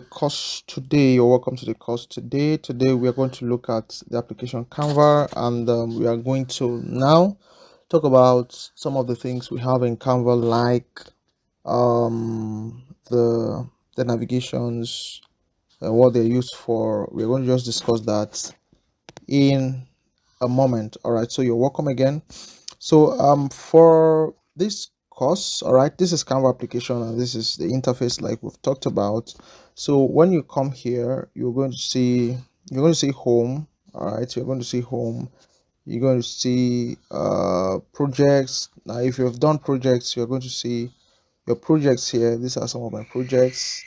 course today, or welcome to the course today. Today we are going to look at the application Canva, and we are going to now talk about some of the things we have in Canva, like the navigations and what they're used for. We're going to just discuss that in a moment. All right, so you're welcome again. So for this course, all right, this is Canva application and this is the interface like we've talked about. So when you come here, you're going to see home. All right, so you're going to see home. You're going to see projects. Now if you've done projects, you're going to see your projects here. These are some of my projects,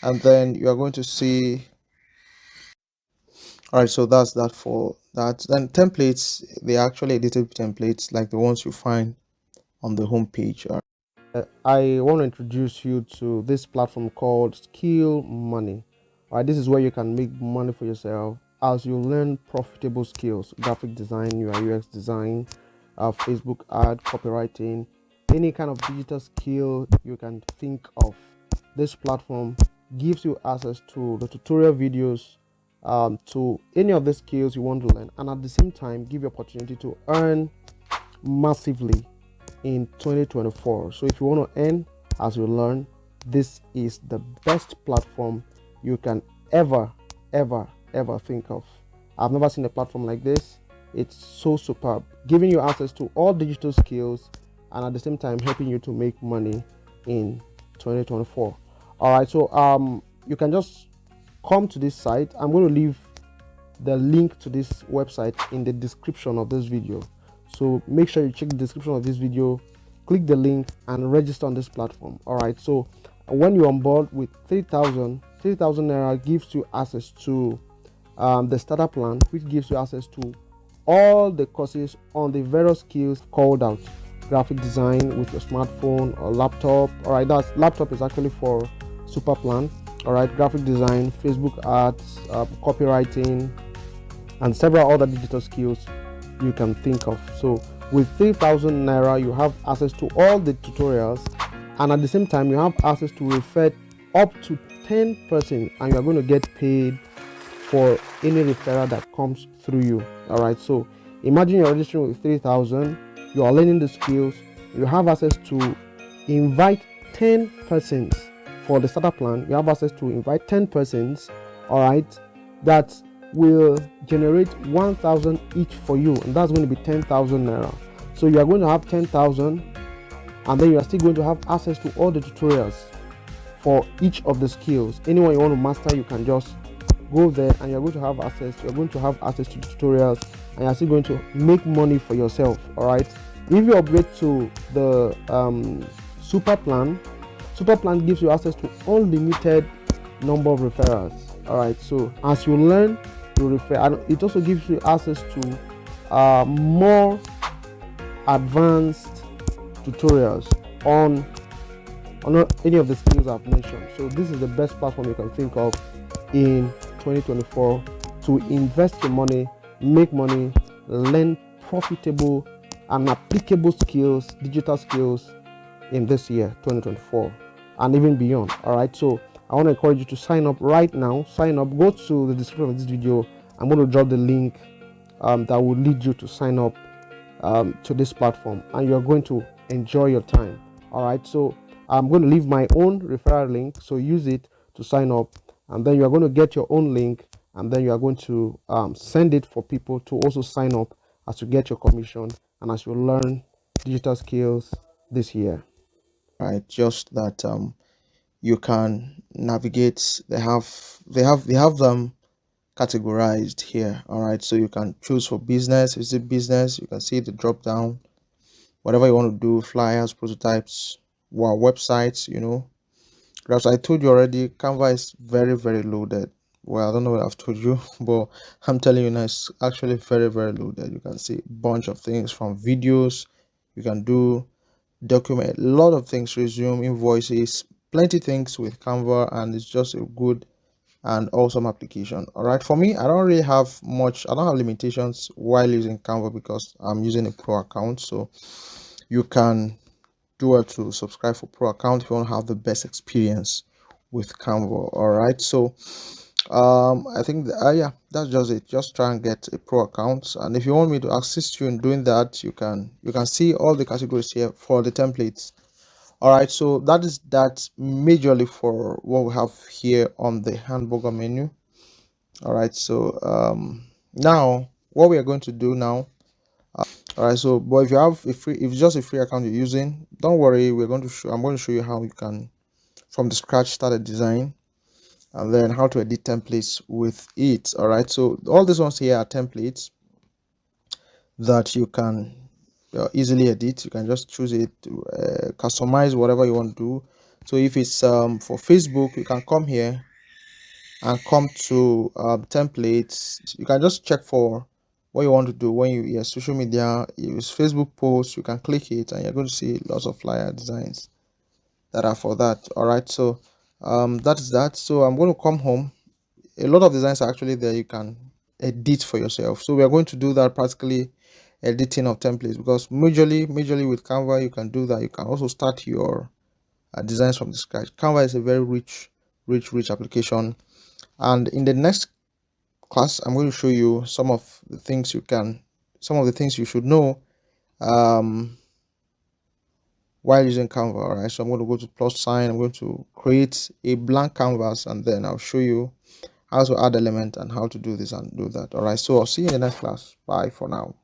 and then you are going to see, all right, so that's that for that. Then templates, they are actually edited templates like the ones you find on the home page. I want to introduce you to this platform called Skill Money. All right, this is where you can make money for yourself as you learn profitable skills: graphic design, UI UX design, Facebook ad, copywriting, any kind of digital skill you can think of. This platform gives you access to the tutorial videos, to any of the skills you want to learn, and at the same time give you opportunity to earn massively in 2024. So if you want to earn as you learn, this is the best platform you can ever think of. I've never seen a platform like this. It's so superb, giving you access to all digital skills and at the same time helping you to make money in 2024. All right, so you can just come to this site. I'm going to leave the link to this website in the description of this video, so make sure you check the description of this video, click the link and register on this platform. All right, so when you're on board with 3,000 naira gives you access to the starter plan, which gives you access to all the courses on the various skills called out: graphic design with your smartphone or laptop. All right, that's laptop is actually for super plan. All right, graphic design, Facebook ads, copywriting, and several other digital skills you can think of. So with 3,000 naira you have access to all the tutorials, and at the same time you have access to refer up to 10 persons, and you are going to get paid for any referral that comes through you. All right, so imagine you're registering with 3,000, you are learning the skills, you have access to invite 10 persons for the starter plan. You have access to invite 10 persons, all right, that will generate 1,000 each for you, and that's going to be 10,000 naira. So you are going to have 10,000, and then you are still going to have access to all the tutorials for each of the skills. Anyone you want to master, you can just go there and you're going to have access. You're going to have access to the tutorials, and you're still going to make money for yourself. All right, if you upgrade to the super plan gives you access to unlimited number of referrals. All right, so as you learn, you refer, and it also gives you access to more advanced tutorials on any of the skills I've mentioned. So this is the best platform you can think of in 2024 to invest your money, make money, learn profitable and applicable skills, digital skills in this year 2024 and even beyond. All right, so I want to encourage you to sign up right now. Sign up, go to the description of this video. I'm going to drop the link that will lead you to sign up to this platform, and you're going to enjoy your time. All right, so I'm going to leave my own referral link, so use it to sign up, and then you're going to get your own link, and then you are going to send it for people to also sign up as you get your commission and as you learn digital skills this year. Right, just that you can navigate. They have them categorized here. All right, so you can choose for business. Is it business? You can see the drop down, whatever you want to do: flyers, prototypes, wow, websites, because I told you already, Canva is very loaded. Well, I don't know what I've told you, but I'm telling you now, it's actually very loaded. You can see a bunch of things, from videos you can do, document, a lot of things, resume, invoices, plenty things with Canva, and it's just a good and awesome application. All right, for me, I don't really have much, I don't have limitations while using Canva because I'm using a pro account. So you can do it to subscribe for pro account if you want to have the best experience with Canva. All right, so I think yeah, that's just it. Just try and get a pro account, and if you want me to assist you in doing that, you can see all the categories here for the templates. All right, so that is that majorly for what we have here on the hamburger menu. All right, so now what we are going to do now. All right, so but if you have a free, if it's just a free account you're using, don't worry. I'm going to show you how you can from the scratch start a design, and then how to edit templates with it. All right, so all these ones here are templates that you can easily edit. You can just choose it to customize whatever you want to do. So if it's for Facebook, you can come here and come to templates. You can just check for what you want to do. When you social media, you use Facebook posts, you can click it and you're going to see lots of flyer designs that are for that. All right, so that is that. So I'm going to come home. A lot of designs are actually there you can edit for yourself. So we are going to do that, practically editing of templates, because majorly with Canva you can do that. You can also start your designs from the scratch. Canva is a very rich application, and in the next class I'm going to show you some of the things you should know while using Canva. All right, so I'm going to go to plus sign. I'm going to create a blank canvas, and then I'll show you how to add element and how to do this and do that. All right, so I'll see you in the next class. Bye for now.